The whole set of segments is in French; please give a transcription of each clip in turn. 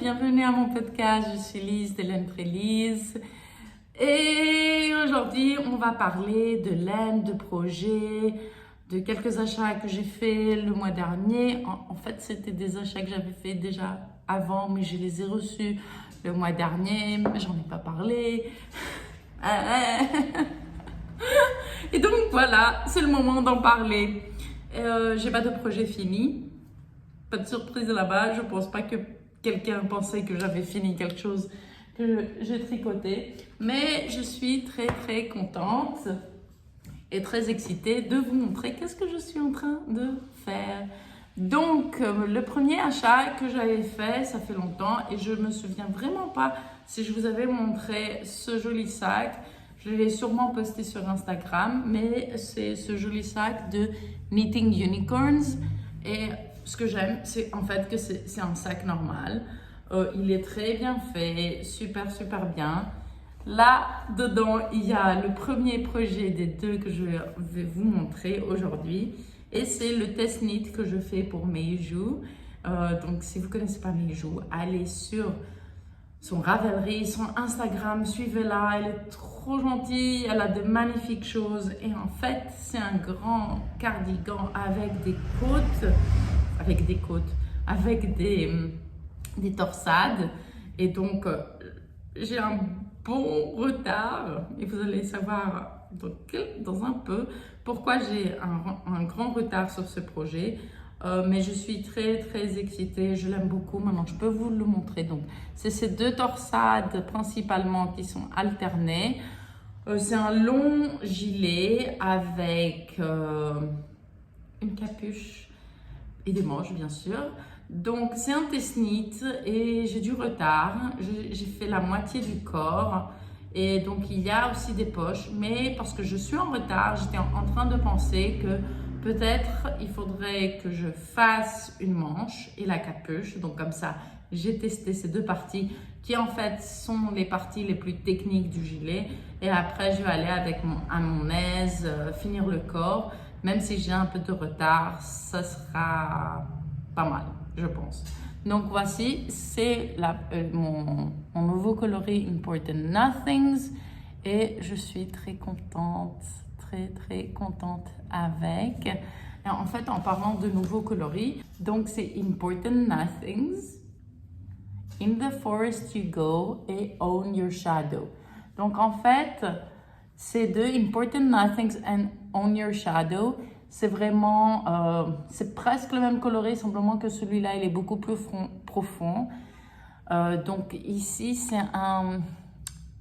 bienvenue à mon podcast, je suis Lise de L'Entrelise et aujourd'hui on va parler de l'aide, de projets, de quelques achats que j'ai fait le mois dernier. En fait c'était des achats que j'avais fait déjà avant mais je les ai reçus le mois dernier, mais j'en ai pas parlé. Et donc voilà, c'est le moment d'en parler. J'ai pas de projet fini, pas de surprise là-bas. Je pense pas que quelqu'un pensait que j'avais fini quelque chose que j'ai tricoté, mais je suis très contente et très excitée de vous montrer qu'est-ce que je suis en train de faire. Donc le premier achat que j'avais fait, ça fait longtemps et je me souviens vraiment pas si je vous avais montré ce joli sac. Je l'ai sûrement posté sur Instagram, mais c'est ce joli sac de Knitting Unicorns. Et ce que j'aime, c'est en fait que c'est un sac normal. Il est très bien fait, super bien. Là, dedans, il y a le premier projet des deux que je vais vous montrer aujourd'hui. Et c'est le test knit que je fais pour Meiju. Donc, si vous ne connaissez pas Meiju, allez sur son Ravelry, son Instagram, suivez-la, elle est trop gentille, elle a de magnifiques choses et en fait c'est un grand cardigan avec des torsades et donc j'ai un bon retard et vous allez savoir dans un peu pourquoi j'ai un grand retard sur ce projet. Mais je suis très excitée, je l'aime beaucoup. Maintenant, je peux vous le montrer. Donc, c'est ces deux torsades principalement qui sont alternées. C'est un long gilet avec une capuche et des manches, bien sûr. Donc, c'est un test knit et j'ai du retard. J'ai fait la moitié du corps. Et donc, il y a aussi des poches. Mais parce que je suis en retard, j'étais en train de penser que peut-être il faudrait que je fasse une manche et la capuche. Donc comme ça, j'ai testé ces deux parties qui en fait sont les parties les plus techniques du gilet. Et après, je vais aller à mon aise, finir le corps. Même si j'ai un peu de retard, ça sera pas mal, je pense. Donc voici, c'est mon nouveau coloris Important Nothings. Et je suis très contente avec. Et en fait, en parlant de nouveaux coloris, donc c'est Important Nothings, In the Forest You Go et Own Your Shadow. Donc en fait, ces deux, Important Nothings and Own Your Shadow, c'est vraiment, c'est presque le même coloris, simplement que celui-là, il est beaucoup plus profond. Donc ici, c'est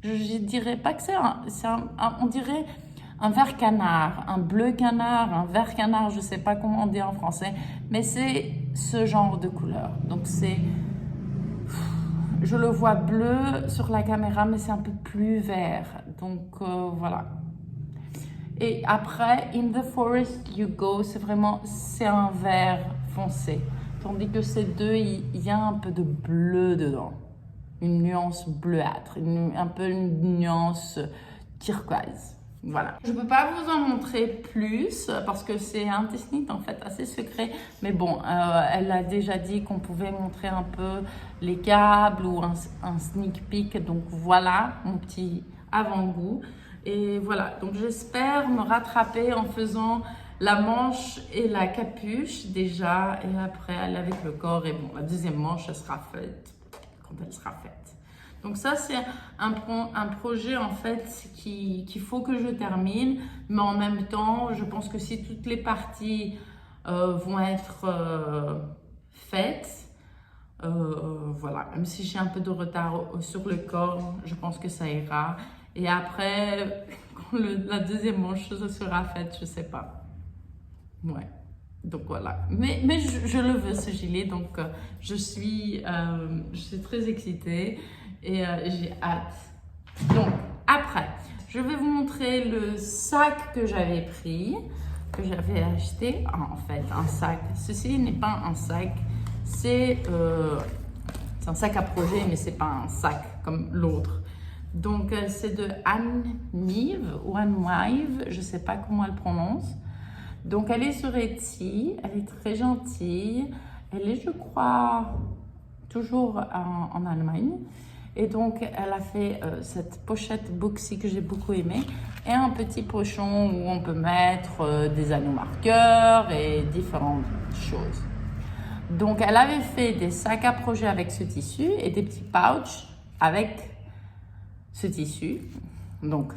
je dirais pas que on dirait un vert canard, un bleu canard, un vert canard, je sais pas comment on dit en français, mais c'est ce genre de couleur. Donc je le vois bleu sur la caméra, mais c'est un peu plus vert. Donc voilà. Et après, In the Forest You Go, c'est un vert foncé. Tandis que ces deux, il y a un peu de bleu dedans. Une nuance bleuâtre, un peu une nuance turquoise. Voilà. Je ne peux pas vous en montrer plus parce que c'est un test knit en fait assez secret. Mais bon, elle a déjà dit qu'on pouvait montrer un peu les câbles ou un sneak peek. Donc voilà mon petit avant-goût. Et voilà, donc j'espère me rattraper en faisant la manche et la capuche déjà. Et après aller avec le corps. Et bon, la deuxième manche, elle sera faite quand elle sera faite. Donc ça, c'est un projet en fait qu'il faut que je termine. Mais en même temps, je pense que si toutes les parties vont être faites, voilà, même si j'ai un peu de retard sur le corps, je pense que ça ira. Et après, quand la deuxième manche sera faite, je sais pas. Ouais. Donc voilà, mais je le veux ce gilet, donc je suis très excitée et j'ai hâte. Donc après, je vais vous montrer le sac que j'avais pris, que j'avais acheté. En fait, un sac. Ceci n'est pas un sac, c'est un sac à projet, mais c'est pas un sac comme l'autre. Donc c'est de Anne-Nive ou Anne-Wive, je sais pas comment elle prononce. Donc, elle est sur Etsy, elle est très gentille. Elle est, je crois, toujours en Allemagne. Et donc, elle a fait cette pochette Booksy que j'ai beaucoup aimée et un petit pochon où on peut mettre des anneaux marqueurs et différentes choses. Donc, elle avait fait des sacs à projet avec ce tissu et des petits pouches avec ce tissu. Donc,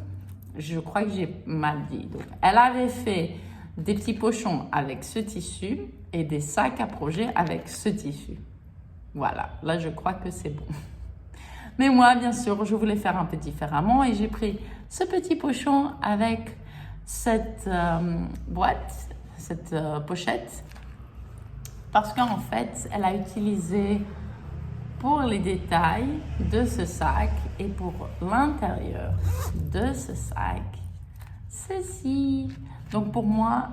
je crois que j'ai mal dit. Donc, elle avait fait des petits pochons avec ce tissu et des sacs à projet avec ce tissu. Voilà, là, je crois que c'est bon. Mais moi, bien sûr, je voulais faire un peu différemment et j'ai pris ce petit pochon avec cette boîte, cette pochette, parce qu'en fait, elle a utilisé pour les détails de ce sac et pour l'intérieur de ce sac, ceci. Donc pour moi,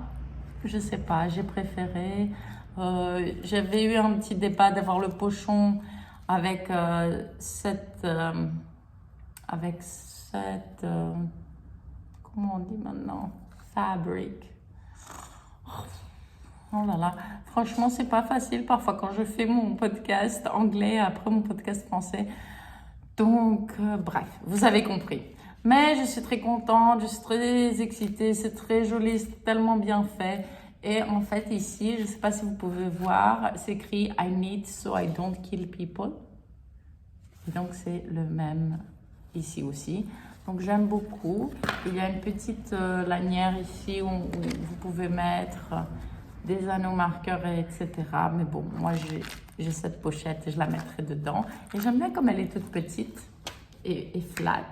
je sais pas, j'ai préféré. J'avais eu un petit débat d'avoir le pochon avec cette comment on dit maintenant, fabric. Oh là là, franchement, c'est pas facile parfois quand je fais mon podcast anglais après mon podcast français. Donc, bref, vous avez compris. Mais je suis très contente, je suis très excitée, c'est très joli, c'est tellement bien fait. Et en fait, ici, je ne sais pas si vous pouvez voir, c'est écrit « I knit so I don't kill people ». Donc, c'est le même ici aussi. Donc, j'aime beaucoup. Il y a une petite lanière ici où vous pouvez mettre des anneaux marqueurs, etc. Mais bon, moi, j'ai cette pochette et je la mettrai dedans. Et j'aime bien comme elle est toute petite et flat.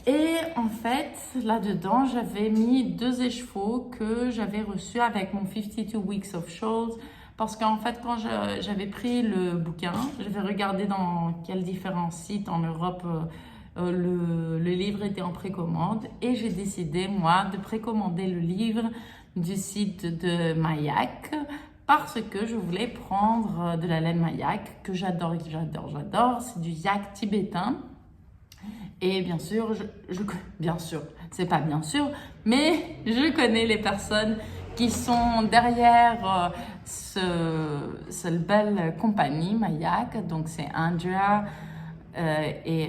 Et en fait, là-dedans, j'avais mis 2 écheveaux que j'avais reçus avec mon 52 Weeks of Shawls. Parce qu'en fait, quand j'avais pris le bouquin, j'avais regardé dans quels différents sites en Europe le livre était en précommande. Et j'ai décidé, moi, de précommander le livre du site de Mayak parce que je voulais prendre de la laine Mayak que j'adore. C'est du yak tibétain. Et bien sûr, bien sûr, c'est pas bien sûr, mais je connais les personnes qui sont derrière cette belle compagnie Mayak. Donc c'est Andrea et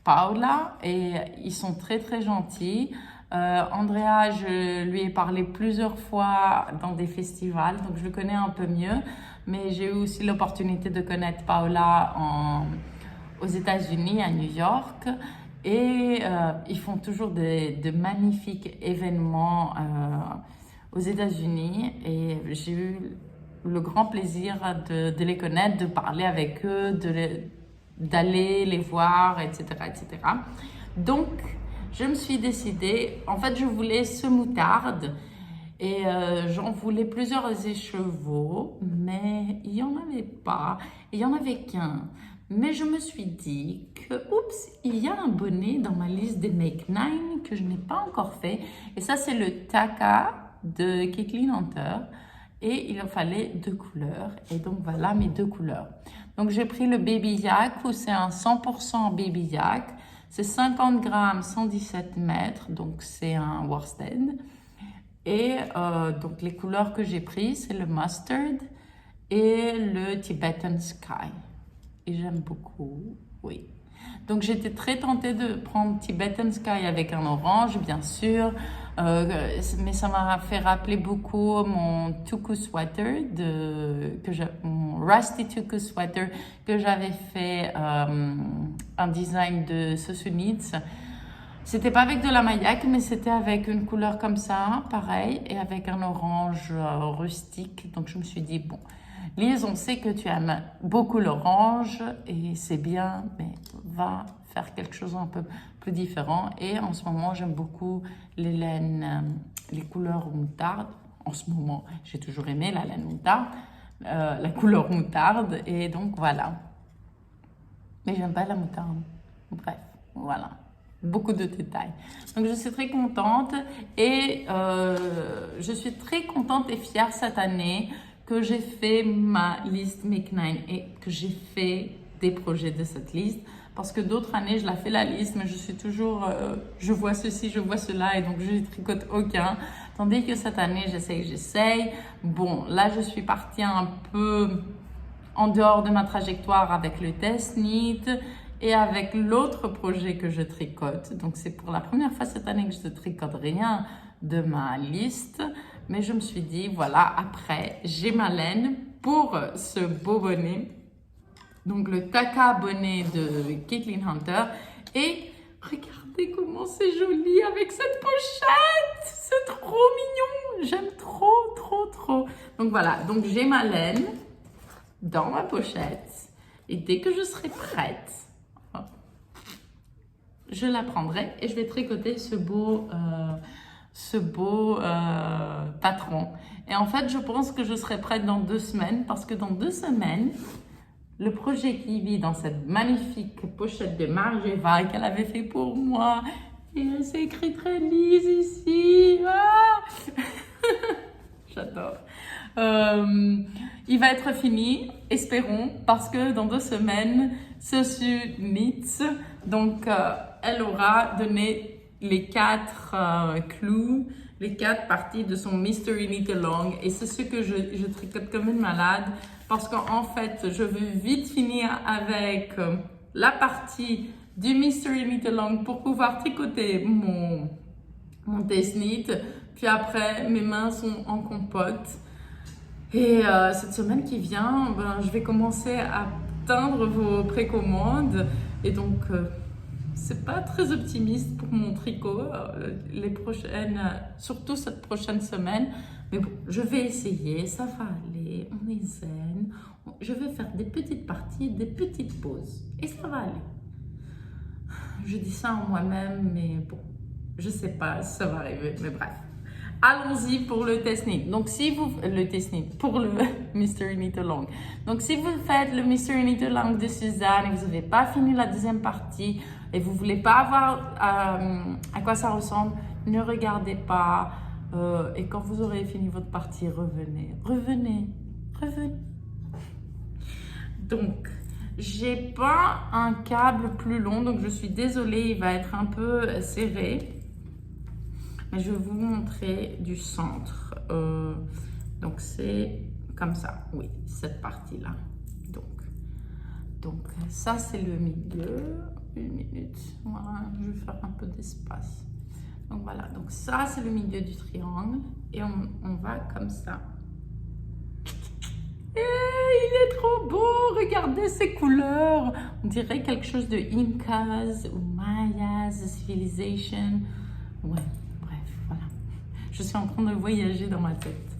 Paola et ils sont très très gentils. Andrea, je lui ai parlé plusieurs fois dans des festivals, donc je le connais un peu mieux. Mais j'ai eu aussi l'opportunité de connaître Paola aux États-Unis, à New York. Et ils font toujours de magnifiques événements aux États-Unis. Et j'ai eu le grand plaisir de les connaître, de parler avec eux, d'aller les voir, etc., etc. Donc, je me suis décidée, en fait, je voulais ce moutarde et j'en voulais plusieurs écheveaux, mais il n'y en avait pas, il n'y en avait qu'un. Mais je me suis dit que, oups, il y a un bonnet dans ma liste des Make 9 que je n'ai pas encore fait. Et ça, c'est le Taka de Kathleen Hunter. Et il en fallait 2 couleurs. Et donc, voilà mes 2 couleurs. Donc, j'ai pris le Baby Yak, où c'est un 100% Baby Yak. C'est 50 grammes, 117 mètres. Donc, c'est un worsted. Et donc, les couleurs que j'ai prises, c'est le Mustard et le Tibetan Sky. Et j'aime beaucoup, oui. Donc, j'étais très tentée de prendre Tibetan Sky avec un orange, bien sûr. Mais ça m'a fait rappeler beaucoup mon tuku sweater, mon Rusty tuku sweater que j'avais fait un design de Sosunitz. C'était pas avec de la Mayak, mais c'était avec une couleur comme ça, pareil, et avec un orange rustique. Donc, je me suis dit, bon, Lise, on sait que tu aimes beaucoup l'orange et c'est bien, mais va faire quelque chose un peu plus différent. Et en ce moment, j'aime beaucoup les laines, les couleurs moutarde. En ce moment, j'ai toujours aimé la laine moutarde, la couleur moutarde. Et donc, voilà. Mais j'aime pas la moutarde. Bref, voilà. Beaucoup de détails. Donc, je suis très contente et je suis très contente et fière cette année que j'ai fait ma liste Make 9 et que j'ai fait des projets de cette liste. Parce que d'autres années, je la fais la liste, mais je suis toujours, je vois ceci, je vois cela, et donc je ne tricote aucun. Tandis que cette année, j'essaye. Bon, là, je suis partie un peu en dehors de ma trajectoire avec le test NEET et avec l'autre projet que je tricote. Donc c'est pour la première fois cette année que je ne tricote rien de ma liste, mais je me suis dit, voilà, après, j'ai ma laine pour ce beau bonnet. Donc le Taka bonnet de Caitlin Hunter. Et regardez comment c'est joli avec cette pochette. C'est trop mignon. J'aime trop, trop, trop. Donc voilà, donc j'ai ma laine dans ma pochette. Et dès que je serai prête, je la prendrai et je vais tricoter ce beau patron. Et en fait, je pense que je serai prête dans 2 semaines parce que dans 2 semaines, le projet qui vit dans cette magnifique pochette de Margeva qu'elle avait fait pour moi, et c'est écrit très lisse ici. Ah j'adore. Il va être fini, espérons, parce que dans 2 semaines, Sesu Knits, donc elle aura donné les 4 clous, les 4 parties de son Mystery Knit Along, et c'est ce que je tricote comme une malade, parce qu'en fait, je veux vite finir avec la partie du Mystery Knit Along pour pouvoir tricoter mon test knit, puis après, mes mains sont en compote. Et cette semaine qui vient, je vais commencer à atteindre vos précommandes. Et donc, c'est pas très optimiste pour mon tricot les prochaines, surtout cette prochaine semaine. Mais bon, je vais essayer, ça va aller, on est zen. Je vais faire des petites parties, des petites pauses. Et ça va aller. Je dis ça en moi-même, mais bon, je sais pas si ça va arriver, mais bref. Allons-y pour le test knit. Donc, si vous... Le test knit, pour le Mystery Knit Along. Donc, si vous faites le Mystery Knit Along de Suzanne et que vous n'avez pas fini la deuxième partie et vous ne voulez pas voir à quoi ça ressemble, ne regardez pas. Et quand vous aurez fini votre partie, revenez. Revenez. Revenez. Donc, j'ai pas un câble plus long, donc je suis désolée, il va être un peu serré. Mais je vais vous montrer du centre. Donc c'est comme ça, oui, cette partie-là. Donc ça c'est le milieu. 1 minute, voilà, je vais faire un peu d'espace. Donc voilà, donc ça c'est le milieu du triangle et on va comme ça. Et il est trop beau, regardez ces couleurs. On dirait quelque chose de Incas ou Mayas, Civilization. Ouais. Voilà. Je suis en train de voyager dans ma tête.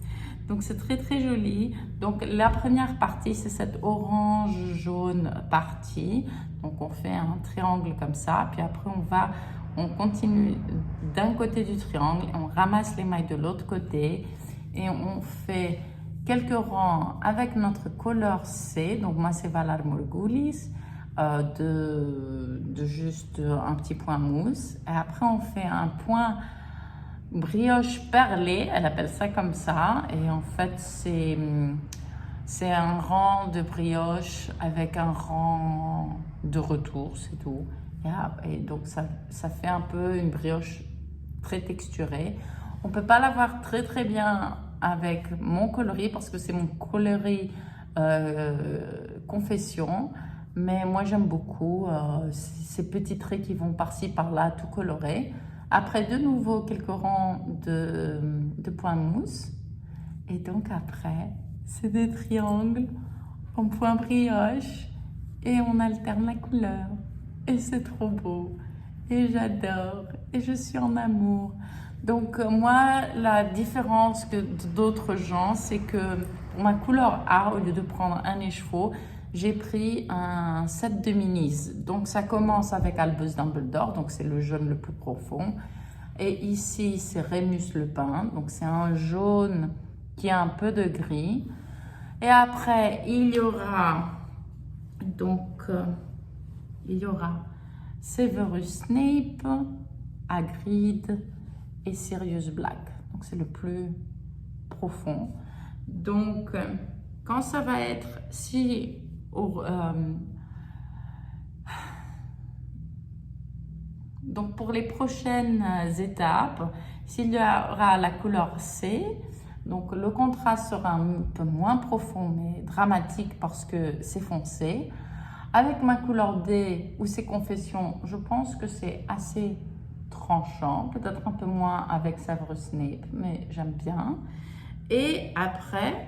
Donc, c'est très, très joli. Donc, la première partie, c'est cette orange-jaune partie. Donc, on fait un triangle comme ça. Puis après, on continue d'un côté du triangle. Et on ramasse les mailles de l'autre côté. Et on fait quelques rangs avec notre couleur C. Donc, moi, c'est Valar Morghulis. De juste un petit point mousse. Et après, on fait un point brioche perlée, elle appelle ça comme ça, et en fait c'est un rang de brioche avec un rang de retour, c'est tout. Et donc ça fait un peu une brioche très texturée. On peut pas l'avoir très très bien avec mon coloris parce que c'est mon coloris confession, mais moi j'aime beaucoup ces petits traits qui vont par-ci par-là tout colorés. Après, de nouveau, quelques rangs de points mousse. Et donc après, c'est des triangles en point brioche. Et on alterne la couleur. Et c'est trop beau. Et j'adore. Et je suis en amour. Donc moi, la différence que d'autres gens, c'est que pour ma couleur A, au lieu de prendre un écheveau, j'ai pris un set de minis. Donc, ça commence avec Albus Dumbledore, donc c'est le jaune le plus profond. Et ici, c'est Rémus Lepin, donc c'est un jaune qui a un peu de gris. Et après, il y aura Severus Snape, Hagrid et Sirius Black. Donc, c'est le plus profond. Donc, quand ça va être donc pour les prochaines étapes, s'il y aura la couleur C, Donc le contraste sera un peu moins profond mais dramatique parce que c'est foncé. Avec ma couleur D ou ces confessions, je pense que c'est assez tranchant, peut-être un peu moins avec Severus Snape, mais j'aime bien. Et après,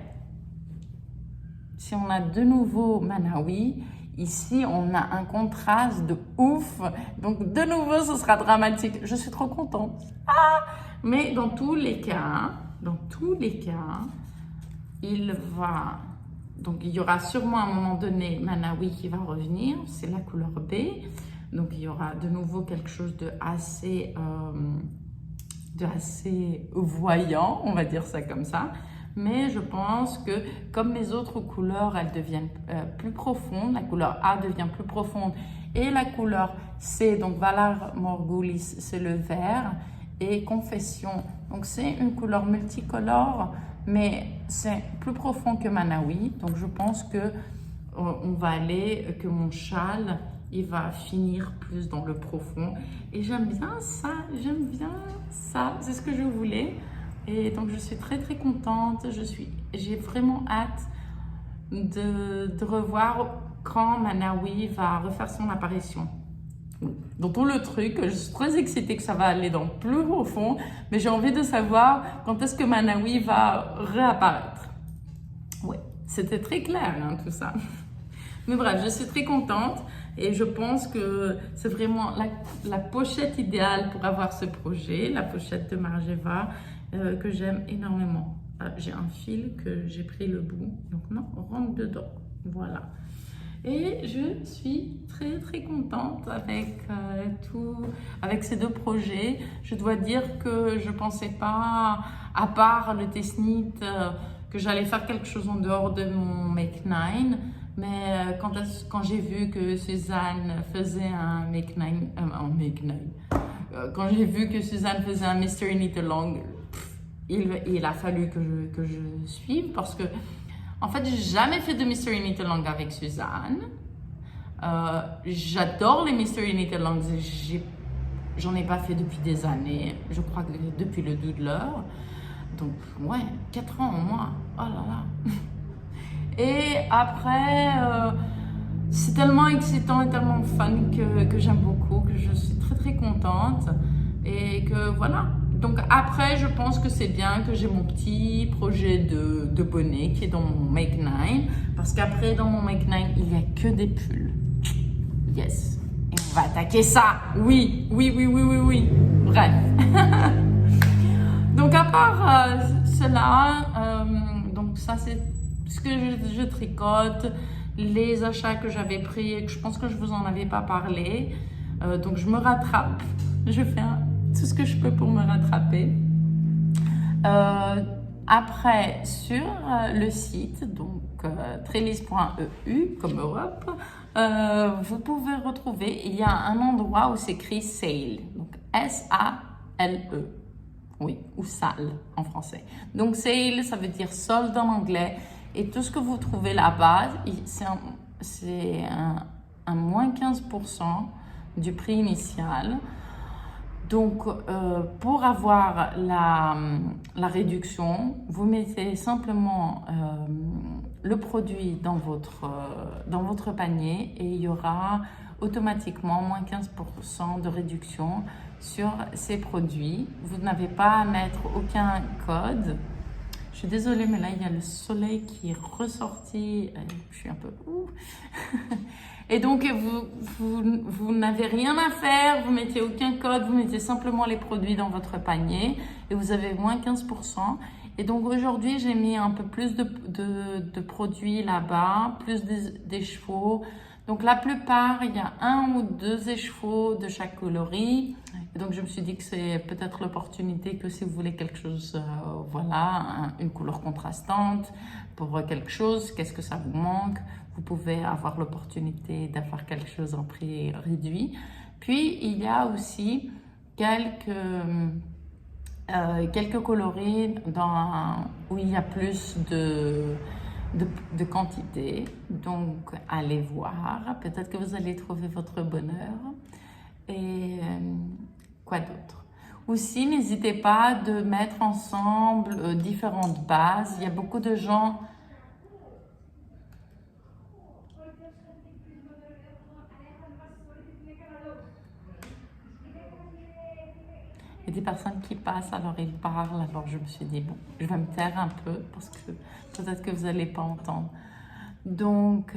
si on a de nouveau Manawi, ici on a un contraste de ouf, donc de nouveau ce sera dramatique. Je suis trop contente. Mais dans tous les cas, il va... Donc il y aura sûrement à un moment donné Manawi qui va revenir, c'est la couleur B. Donc il y aura de nouveau quelque chose de assez voyant, on va dire ça comme ça. Mais je pense que comme mes autres couleurs, elles deviennent plus profondes, la couleur A devient plus profonde et la couleur C, donc Valar Morghulis, c'est le vert, et Confession, donc c'est une couleur multicolore, mais c'est plus profond que Manawi, donc je pense que on va aller, que mon châle, il va finir plus dans le profond. Et j'aime bien ça, c'est ce que je voulais. Et donc je suis très très contente, j'ai vraiment hâte de revoir quand Manawi va refaire son apparition. Dans tout le truc, je suis très excitée que ça va aller dans plus profond, mais j'ai envie de savoir quand est-ce que Manawi va réapparaître. Ouais, c'était très clair hein, tout ça. Mais bref, je suis très contente et je pense que c'est vraiment la pochette idéale pour avoir ce projet, la pochette de Margeva que j'aime énormément. J'ai un fil que j'ai pris le bout, donc non, on rentre dedans, voilà. Et je suis très très contente avec ces deux projets. Je dois dire que je pensais pas, à part le Tesnit, que j'allais faire quelque chose en dehors de mon Make 9. Mais quand j'ai vu que Suzanne faisait un Make 9, quand j'ai vu que Suzanne faisait un Mystery Knit Along, il a fallu que je suive parce que en fait, j'ai jamais fait de Mystery Knit Along avec Suzanne. J'adore les Mystery Knit Alongs. J'en ai pas fait depuis des années. Je crois que depuis le Doodler. Donc, ouais, 4 ans au moins. Oh là là. Et après, c'est tellement excitant et tellement fun que j'aime beaucoup, que je suis très très contente. Et que voilà. Donc après, je pense que c'est bien que j'ai mon petit projet de bonnet qui est dans mon Make 9. Parce qu'après, dans mon Make 9, il n'y a que des pulls. Yes. Et on va attaquer ça. Oui. Bref. Donc à part cela, donc ça c'est ce que je tricote, les achats que j'avais pris et que je pense que je vous en avais pas parlé. Donc je me rattrape. Je fais tout ce que je peux pour me rattraper. Après, sur le site, donc trellis.eu comme Europe, vous pouvez retrouver, il y a un endroit où c'est écrit Sale, donc S-A-L-E, oui, ou sale en français. Donc Sale, ça veut dire solde en anglais, et tout ce que vous trouvez là-bas, c'est un moins 15% du prix initial. Donc, pour avoir la réduction, vous mettez simplement le produit dans votre panier et il y aura automatiquement moins 15% de réduction sur ces produits. Vous n'avez pas à mettre aucun code. Je suis désolée, mais là, il y a le soleil qui est ressorti. Je suis un peu... Et donc, vous n'avez rien à faire, vous mettez aucun code, vous mettez simplement les produits dans votre panier et vous avez moins 15%. Et donc, aujourd'hui, j'ai mis un peu plus de produits là-bas, plus d'écheveaux. Donc, la plupart, il y a 1 ou 2 écheveaux de chaque coloris. Et donc, je me suis dit que c'est peut-être l'opportunité que si vous voulez quelque chose, voilà, une couleur contrastante pour quelque chose, qu'est-ce que ça vous manque? Vous pouvez avoir l'opportunité d'avoir quelque chose en prix réduit. Puis, il y a aussi quelques coloris où il y a plus de quantité. Donc, allez voir. Peut-être que vous allez trouver votre bonheur. Et quoi d'autre? Aussi, n'hésitez pas de mettre ensemble différentes bases. Il y a beaucoup de gens... Il y a des personnes qui passent, alors ils parlent, alors je me suis dit, bon, je vais me taire un peu parce que peut-être que vous n'allez pas entendre. Donc,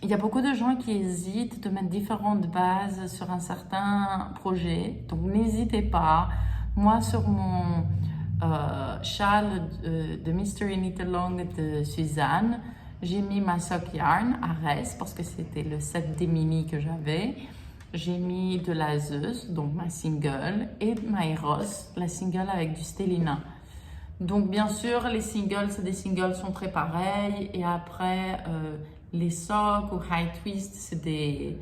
il y a beaucoup de gens qui hésitent de mettre différentes bases sur un certain projet. Donc, n'hésitez pas. Moi, sur mon châle de Mystery Knit Along de Suzanne, j'ai mis ma sock yarn à reste parce que c'était le set des mini que j'avais. J'ai mis de la Zeus, donc ma single, et ma Eros, la single avec du Stellina. Donc bien sûr, les singles, c'est des singles sont très pareils. Et après, les socks ou high twist, c'est des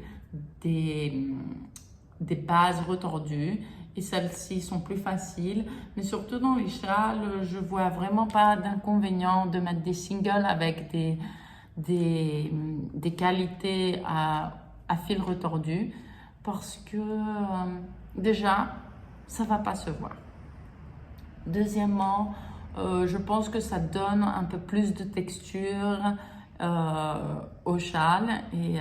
bases retordues. Et celles-ci sont plus faciles. Mais surtout dans les châles, je vois vraiment pas d'inconvénient de mettre des singles avec des qualités à fil retordu. Parce que déjà, ça va pas se voir. Deuxièmement, je pense que ça donne un peu plus de texture au châle et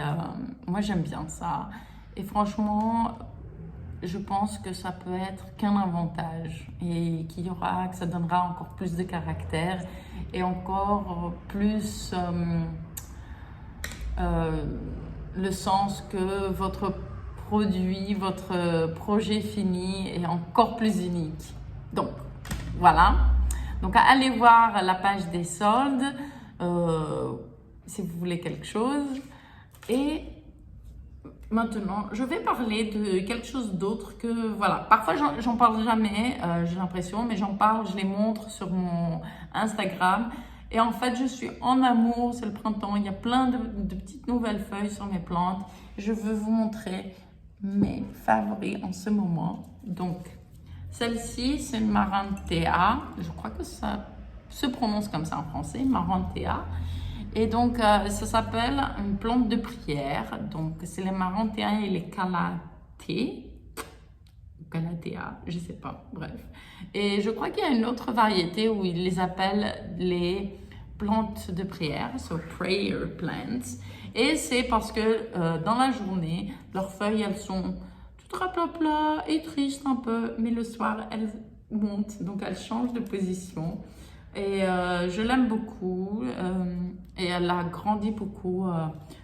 moi j'aime bien ça. Et franchement, je pense que ça peut être qu'un avantage et que ça donnera encore plus de caractère et encore plus le sens que votre produit, votre projet fini est encore plus unique. Donc, voilà. Donc, allez voir la page des soldes si vous voulez quelque chose. Et maintenant, je vais parler de quelque chose d'autre que, voilà, parfois j'en parle jamais, j'ai l'impression, mais j'en parle, je les montre sur mon Instagram. Et en fait, je suis en amour, c'est le printemps, il y a plein de petites nouvelles feuilles sur mes plantes. Je veux vous montrer mes favoris en ce moment. Donc, celle-ci, c'est une Marantea. Je crois que ça se prononce comme ça en français, Marantea. Et donc, ça s'appelle une plante de prière. Donc, c'est les Marantea et les Calathea. Calathea, je sais pas, bref. Et je crois qu'il y a une autre variété où ils les appellent les plantes de prière, so prayer plants. Et c'est parce que dans la journée, leurs feuilles, elles sont toutes raplapla et tristes un peu, mais le soir, elles montent, donc elles changent de position. Et je l'aime beaucoup et elle a grandi beaucoup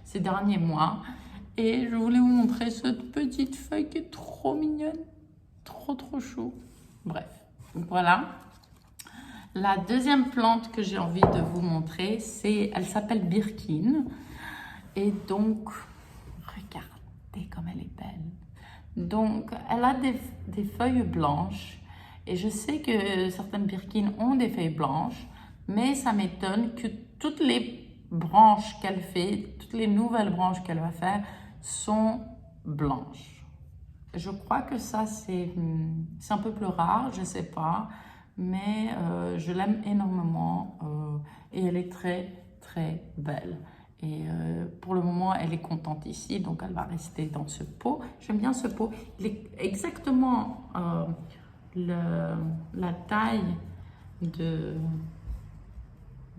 ces derniers mois. Et je voulais vous montrer cette petite feuille qui est trop mignonne, trop chou. Bref, donc voilà. La deuxième plante que j'ai envie de vous montrer, elle s'appelle Birkin. Et donc, regardez comme elle est belle. Donc, elle a des feuilles blanches. Et je sais que certaines Birkin ont des feuilles blanches, mais ça m'étonne que toutes les branches qu'elle fait, toutes les nouvelles branches qu'elle va faire, sont blanches. Je crois que ça, c'est un peu plus rare, je sais pas, mais je l'aime énormément et elle est très belle. Et pour le moment, elle est contente ici, donc elle va rester dans ce pot. J'aime bien ce pot. Il est exactement la taille de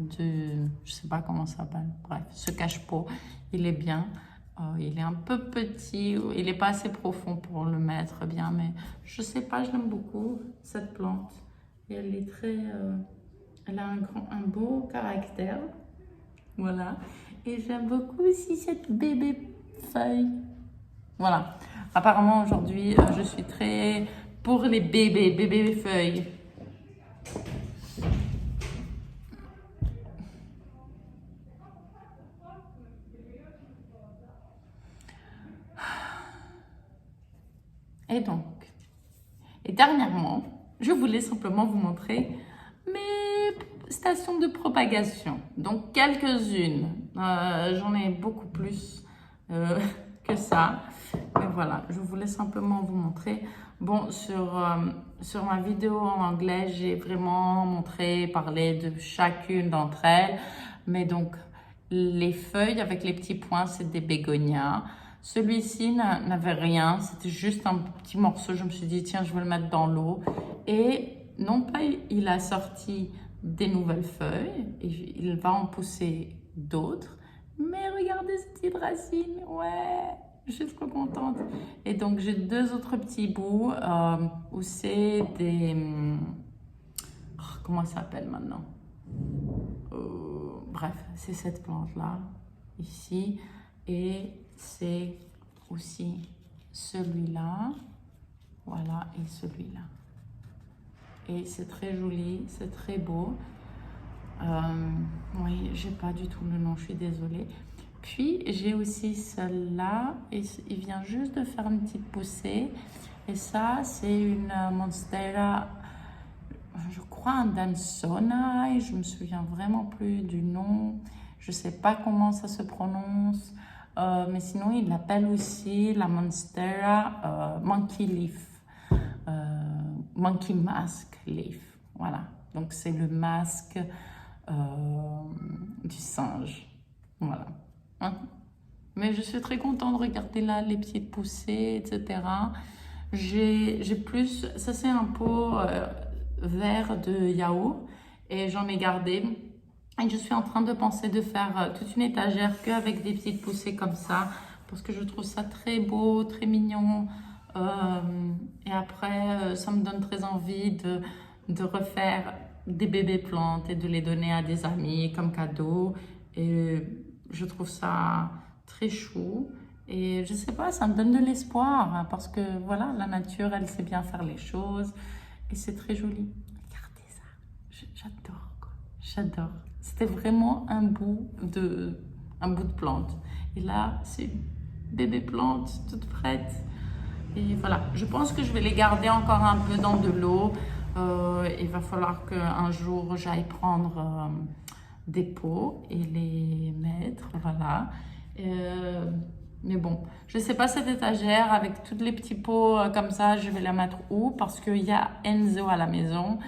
je sais pas comment ça s'appelle. Bref, ce cache-pot, il est bien. Il est un peu petit, il n'est pas assez profond pour le mettre bien, mais je sais pas, je l'aime beaucoup, cette plante. Et elle est elle a un beau caractère. Voilà. Et j'aime beaucoup aussi cette bébé feuille. Voilà. Apparemment, aujourd'hui, je suis très pour les bébés feuilles. Et dernièrement, je voulais simplement vous montrer mes stations de propagation. Donc, quelques-unes. J'en ai beaucoup plus que ça. Mais voilà, je voulais simplement vous montrer. Bon, sur ma vidéo en anglais, j'ai vraiment parlé de chacune d'entre elles. Mais donc, les feuilles avec les petits points, c'est des bégonias. Celui-ci n'avait rien, c'était juste un petit morceau. Je me suis dit, tiens, je vais le mettre dans l'eau. Et non pas il a sorti des nouvelles feuilles, et il va en pousser d'autres. Mais regardez ces petites racines, ouais, je suis trop contente. Et donc, j'ai deux autres petits bouts où c'est des... comment ça s'appelle maintenant? Bref, c'est cette plante-là, ici. Et c'est aussi celui-là, voilà, et celui-là. Et c'est très joli, c'est très beau. Oui, j'ai pas du tout le nom, je suis désolée. Puis j'ai aussi celle-là, et il vient juste de faire une petite poussée. Et ça, c'est une Monstera, je crois un Dansona, et je me souviens vraiment plus du nom. Je sais pas comment ça se prononce, mais sinon il l'appelle aussi la Monstera Monkey Leaf, Monkey Mask Leaf. Voilà, donc c'est le masque du singe. Voilà. Hein? Mais je suis très contente de regarder là les petites poussées, etc. J'ai plus, ça c'est un pot vert de yaourt et j'en ai gardé. Et je suis en train de penser de faire toute une étagère qu'avec des petites poussées comme ça parce que je trouve ça très beau, très mignon. Et après, ça me donne très envie de refaire des bébés plantes et de les donner à des amis comme cadeau. Et je trouve ça très chou. Et je sais pas, ça me donne de l'espoir hein, parce que voilà, la nature, elle sait bien faire les choses. Et c'est très joli. Regardez ça. J'adore, quoi. J'adore. C'était vraiment un bout de plante. Et là, c'est une bébé plante toute prête. Et voilà, je pense que je vais les garder encore un peu dans de l'eau. Il va falloir qu'un jour, j'aille prendre des pots et les mettre, voilà. Mais bon, je ne sais pas cette étagère avec tous les petits pots comme ça, je vais la mettre où? Parce qu'il y a Enzo à la maison.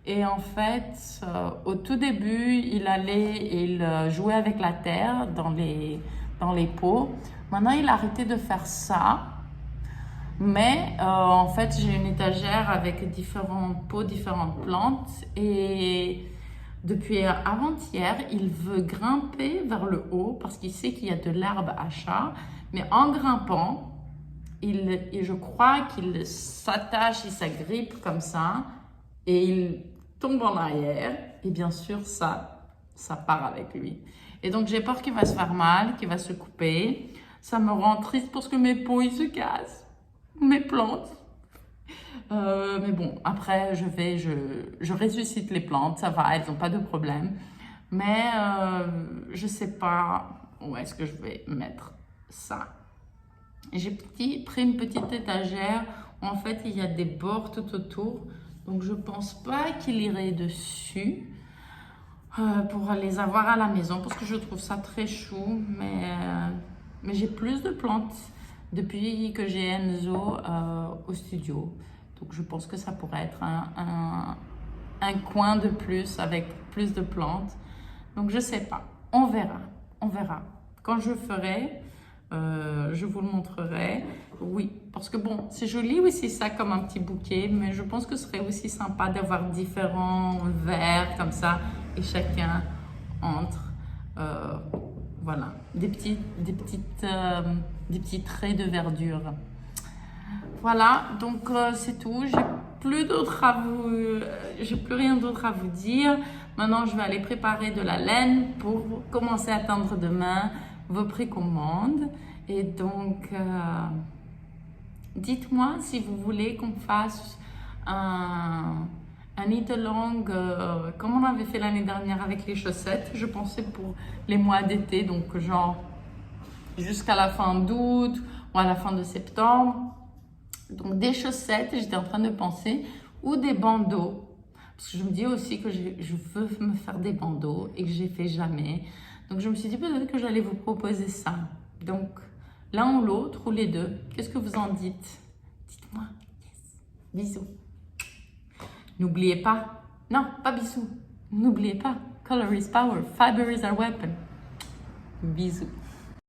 Et en fait, au tout début, il jouait avec la terre dans les pots. Maintenant, il a arrêté de faire ça. Mais en fait, j'ai une étagère avec différents pots, différentes plantes. Et depuis avant-hier, il veut grimper vers le haut parce qu'il sait qu'il y a de l'herbe à chat. Mais en grimpant, je crois qu'il s'attache, il s'agrippe comme ça. Et il tombe en arrière. Et bien sûr, ça part avec lui. Et donc, j'ai peur qu'il va se faire mal, qu'il va se couper. Ça me rend triste parce que mes pots, ils se cassent. Mes plantes. Mais bon, après, je ressuscite les plantes, ça va, elles n'ont pas de problème. Mais je ne sais pas où est-ce que je vais mettre ça. J'ai pris une petite étagère où en fait, il y a des bords tout autour. Donc, je ne pense pas qu'il irait dessus pour les avoir à la maison parce que je trouve ça très chou. Mais j'ai plus de plantes depuis que j'ai Enzo au studio. Donc je pense que ça pourrait être un coin de plus avec plus de plantes. Donc je sais pas, on verra, on verra. Quand je ferai, je vous le montrerai. Oui, parce que bon, c'est joli aussi ça comme un petit bouquet, mais je pense que ce serait aussi sympa d'avoir différents verres comme ça et chacun entre. Voilà, des petits traits de verdure. Voilà, donc c'est tout. J'ai plus rien d'autre à vous dire. Maintenant, je vais aller préparer de la laine pour commencer à attendre demain vos précommandes. Et donc, dites-moi si vous voulez qu'on fasse un knit-along comme on avait fait l'année dernière avec les chaussettes. Je pensais pour les mois d'été, donc genre jusqu'à la fin d'août ou à la fin de septembre. Donc des chaussettes, j'étais en train de penser, ou des bandeaux. Parce que je me dis aussi que je veux me faire des bandeaux et que j'ai fait jamais. Donc je me suis dit peut-être que j'allais vous proposer ça. Donc l'un ou l'autre ou les deux, qu'est-ce que vous en dites? Dites-moi. Yes. Bisous. N'oubliez pas, non, pas bisous. N'oubliez pas, color is power, fiber is our weapon. Bisous.